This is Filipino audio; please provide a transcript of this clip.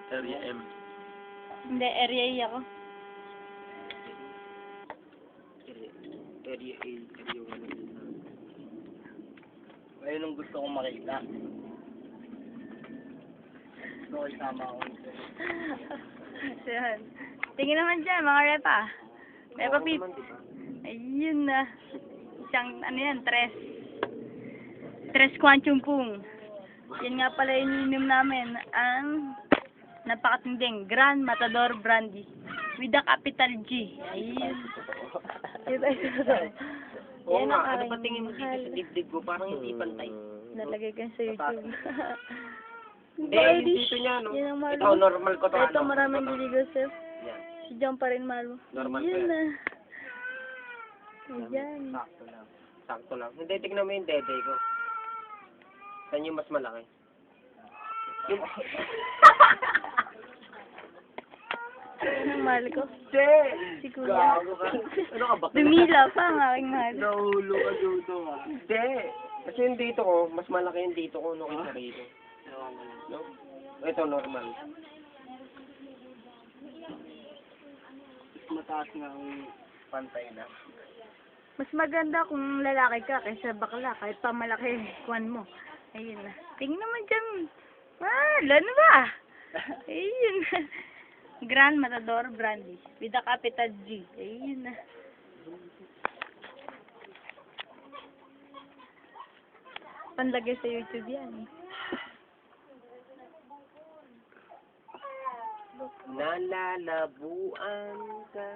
Area M. Hindi, area A ako. Area A. Ayun ang gusto kong makita. Gusto ko isama ako. So, yan. Tingin naman dyan, mga repa. Repa Pip. Ayun na. Isang, ano yan, tres quantum pung. Yan nga pala iniinom namin. Ang napakatinding Grand Matador Brandy. With a capital G. Ayun. Oo Yan nga, ang ano ba aking tingin mo dito mahal. sa dibdib ko? Parang hindi pantay. Nalagay ka sa YouTube. Hindi, yung dito niya, no? Yan ang mahal Ito, mo. normal ko to. Ito, ano? maraming liligaw, sir. Yan. Si John pa rin mahal mo. Normal Ayun pa na. yan. Ayan. Sakto lang. Sakto lang. Hindi, tignan mo yung dede ko. Saan yung mas malaki? Yung... Yan ang mahal ko. Hindi! Si Kuya. Gago ka. Ano ka ba? Dumila pa ang aking mahal. Nahulo ka dito ka. Hindi! Kasi yung dito ko, mas malaki yung dito ko nung kaysa rito. No? Ito, normal. Mataas nga ang pantay na. Mas maganda kung lalaki ka kaysa bakla. Kahit pa malaki kuwan mo. Ayun na. Tingnan naman dyan. Ano ba? Ayun na. Grand Matador Brandy. With a capital G. Ayun na. Panlagay sa YouTube yan. Nalalabuan ka.